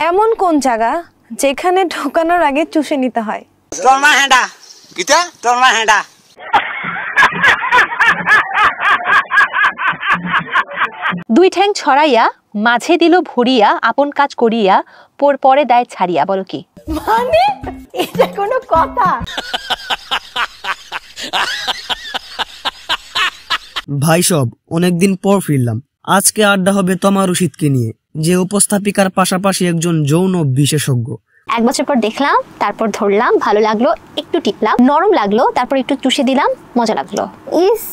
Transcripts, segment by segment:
এমন কোন জায়গা যেখানে ঢোকানোর আগে চুষে নিতে হয়? তোরমা হেঁডা কিটা তোরমা হেঁডা। দুই ঠ্যাং ছড়াইয়া মাঝে দিল ভরিয়া আপন কাজ করিয়া পরে দেয় ছাড়িয়া। বলো কি? মানে এটা কোনো কথা? ভাই সব অনেকদিন পর ফিরলাম। আজকে আড্ডা হবে তমা রশিদকে নিয়ে, যে উপস্থাপিকার পাশাপাশি একজন যৌন বিশেষজ্ঞ। 1 বছর পর দেখলাম, তারপর ধরলাম, ভালো লাগলো, একটু টিপলাম, নরম লাগলো, তারপর একটু চুষে দিলাম, মজা লাগলো। ইস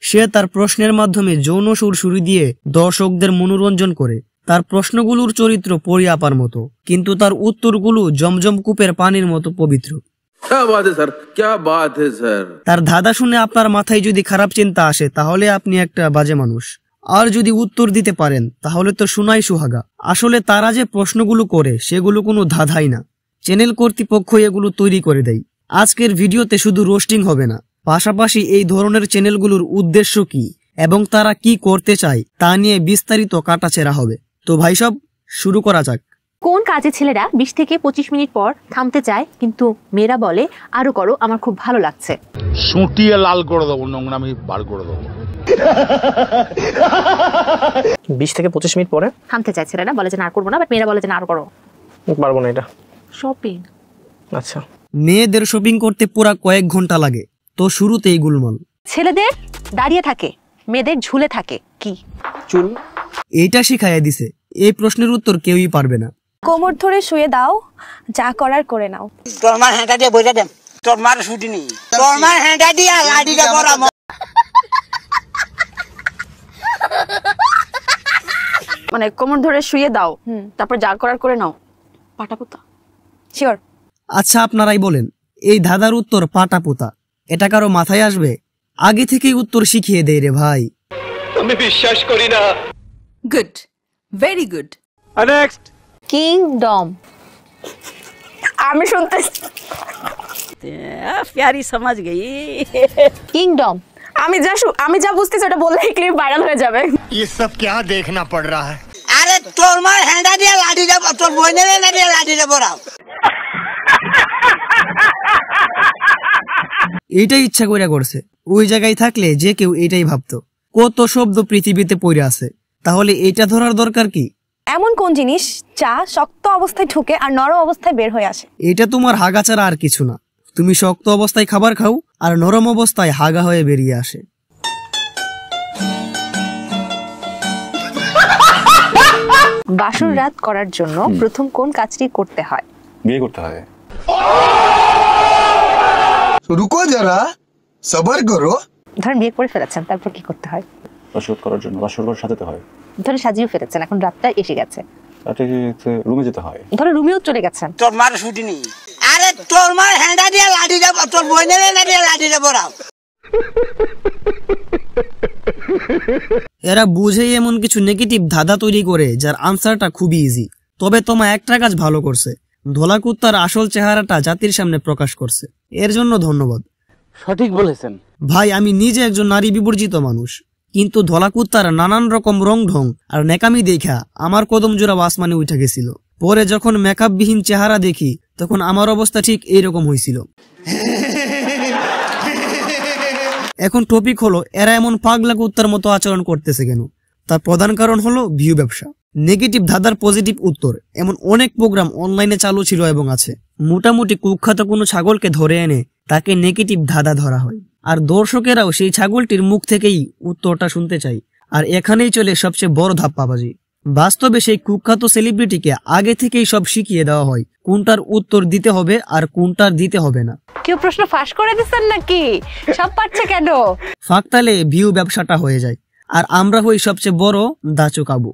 সে তার প্রশ্নের মাধ্যমে যৌন সুরসুরি দিয়ে দর্শকদের মনোরঞ্জন করে। তার প্রশ্নগুলোর চরিত্র পরি আপার মতো, কিন্তু তার উত্তরগুলো জমজম কূপের পানির মতো পবিত্র। তার ধাঁধা শুনে আপনার মাথায় যদি খারাপ চিন্তা আসে তাহলে আপনি একটা বাজে মানুষ, আর যদি উত্তর দিতে পারেন তাহলে তো শোনাই সুহাগা। আসলে তারা যে প্রশ্নগুলো করে সেগুলো কোনো ধাঁধাই না, চ্যানেল কর্তৃপক্ষ এগুলো তৈরি করে দেয়। আজকের ভিডিওতে শুধু রোস্টিং হবে না, পাশাপাশি এই ধরনের চ্যানেলগুলোর উদ্দেশ্য কি এবং তারা কি করতে চায় তা নিয়ে বিস্তারিত কাটাছেড়া হবে। তো ভাই সব শুরু করা যাক। কোন কাজে ছেলেরা 20 থেকে 25 মিনিট পর থামতে চায়, কিন্তু মেয়েরা বলে আরো করো, আমার খুব ভালো লাগছে। সুটিয়ে লাল করে দেবো, নোংরামি বার করে দেবো। 20 থেকে 25 মিনিট পরে থামতে চায় ছেলেরা, বলে যে না আর করবো না, বাট মেয়েরা বলে যে না আরো করো। পারবো না এটা। শপিং। আচ্ছা, মেয়েদের শপিং করতে পুরা কয়েক ঘন্টা লাগে, তো শুরুতেই গুলমাল। ছেলেদের দাঁড়িয়ে থাকে, মেয়েদের ঝুলে থাকে। কি? চুল। এইটা শিখাইয়া দিছে। এই প্রশ্নের উত্তর কেউই পারবে না। কোমর ধরে শুয়ে দাও, যা করার করে নাও। তোরমার হেঁটা দিয়ে বইটা দেন, তোরমার ছুটি নেই, তোরমার হেঁটা দিয়া লাঠিটা পরাম। মানে কোমর ধরে শুয়ে দাও, তারপর যা করার করে নাও। পাটাপোতা। শিওর? আচ্ছা আপনারাই বলেন, এই ধাঁধার উত্তর পাটাপোতা। এটা কারো মাথায় আসবে? আগে থেকেই উত্তর শিখিয়ে দেয় রে ভাই। আমি বিশ্বাস করি না। Good, very good. Next. Kingdom. আমি শুনতে প্যারি সমাজ গই। কিংডম। আমি যা বুঝতেছি ওটা বললেই ক্লিপ ভাইরাল হয়ে যাবে। ये सब क्या देखना पड़ रहा है? আরে তোরমার হেঁটা দিয়ে লাঠিটা, তোর বোনের হেঁটা দিয়ে লাঠিটা পরাম। এইটাই ইচ্ছা কইরা করছে। ওই জায়গায় থাকলে যে কেউ এইটাই ভাবতো। কত শব্দ পৃথিবীতে পড়ে আছে, তাহলে এইটা ধরার দরকার কি? এমন কোন জিনিস যা শক্ত অবস্থায় ঢুকে আর নরম অবস্থায় বের হয়ে আসে? এটা তোমার হাগা ছাড়া আর কিছু না। তুমি শক্ত অবস্থায় খাবার খাও আর নরম অবস্থায় হাগা হয়ে বেরিয়ে আসে। বাসর রাত করার জন্য প্রথম কোন কাজটি করতে হয়? বিয়ে করতে হয়। রুকো যারা, সবার করো। ধরেন বিয়ে করে ফেলেছেন, তারপর কি করতে হয়? বাসর করার জন্য বাসর ঘর সাজাতে হয়। ধরে সাজিয়ে ফেলেছেন, এখন রাতটা এসে গেছে, তাতে রুমে যেতে হয়। ধরে রুমেও চলে গেছেন। তোরমার ছুটি নেই। আরে তোরমার হেঁটা দিয়ে লাঠিটা, তোর বোনের হেঁটা দিয়ে লাঠিটা পরাম। এরা বুঝেই এমন কিছু নেগেটিভ ধাঁধা তৈরি করে যার আনসারটা খুবই ইজি। তবে তোমা একটা কাজ ভালো করছে, ধলা কুত্তার আসল চেহারাটা জাতির সামনে প্রকাশ করছে। এর জন্য ধন্যবাদ। সঠিক বলেছেন ভাই, আমি নিজে একজন নারী বিবর্জিত মানুষ, কিন্তু ধলা কুত্তার নানান রকম রং ঢং আর নেকামি দেখা আমার কদম জোড়া আসমানে উঠে গেছিল। পরে যখন মেকআপ বিহীন চেহারা দেখি তখন আমার অবস্থা ঠিক এইরকম হয়েছিল। এখন টপিক হলো, এরা এমন পাগলা কুত্তার মতো আচরণ করতেছে কেন? তার প্রধান কারণ হলো ভিউ ব্যবসা। নেগেটিভ ধাঁধার পজিটিভ উত্তর এমন অনেক প্রোগ্রাম অনলাইনে চালু ছিল এবং আছে। মোটামুটি কুখ্যাত কোনো ছাগলকে ধরে এনে তাকে নেগেটিভ ধাঁধা ধরা হয়, আর দর্শকেরাও সেই ছাগলটির মুখ থেকেই উত্তরটা শুনতে চাই। আর এখানেই চলে সবচেয়ে বড় ধাপ্পাবাজি। বাস্তবে সেই কুখ্যাত সেলিব্রিটিকে আগে থেকেই সব শিখিয়ে দেওয়া হয় কোনটার উত্তর দিতে হবে আর কোনটার দিতে হবে না। কেউ প্রশ্ন ফাঁস করে দিচ্ছেন নাকি? সব পারছে কেন? ফাঁকতালে ভিউ ব্যবসাটা হয়ে যায়, আর আমরা হই সবচেয়ে বড় দাচু কাবু।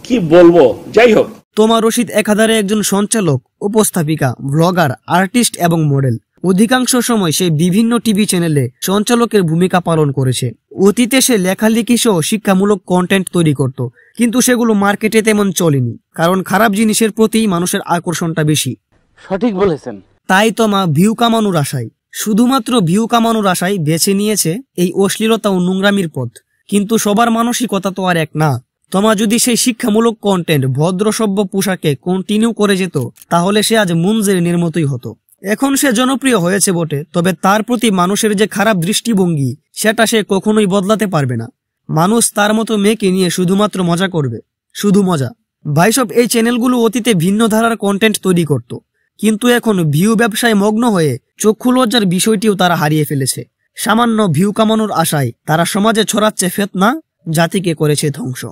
কি বলবো, যাই হোক। তোমা রশিদ একাধারে একজন সঞ্চালক, উপস্থাপিকা, ব্লগার, আর্টিস্ট এবং মডেল। অধিকাংশ সময় সে বিভিন্ন টিভি চ্যানেলে সঞ্চালকের ভূমিকা পালন করেছে। অতীতে সে লেখালেখি সহ শিক্ষামূলক কন্টেন্ট তৈরি করত, কিন্তু সেগুলো মার্কেটে তেমন চলেনি, কারণ খারাপ জিনিসের প্রতি মানুষের আকর্ষণটা বেশি। সঠিক বলেছেন। তাই তোমা ভিউ কামানোর আশায় শুধুমাত্র ভিউ কামানোর আশায় বেছে নিয়েছে এই অশ্লীলতা ও নোংরামির পথ। কিন্তু সবার মানসিকতা তো আর এক না। তোমা যদি সেই শিক্ষামূলক কন্টেন্ট ভদ্রসভ্য পোশাকে কন্টিনিউ করে যেত, তাহলে সে আজ মুনজেরিনের মতোই হতো। এখন সে জনপ্রিয় হয়েছে বটে, তবে তার প্রতি মানুষের যে খারাপ দৃষ্টিভঙ্গি সেটা সে কখনোই বদলাতে পারবে না। মানুষ তার মতো মেয়েকে নিয়ে শুধুমাত্র মজা করবে, শুধু মজা। ভাইসব এই চ্যানেলগুলো অতীতে ভিন্ন ধারার কন্টেন্ট তৈরি করত, কিন্তু এখন ভিউ ব্যবসায় মগ্ন হয়ে চক্ষু লজ্জার বিষয়টিও তারা হারিয়ে ফেলেছে। সামান্য ভিউ কামানোর আশায় তারা সমাজে ছড়াচ্ছে ফিতনা, জাতিকে করেছে ধ্বংস।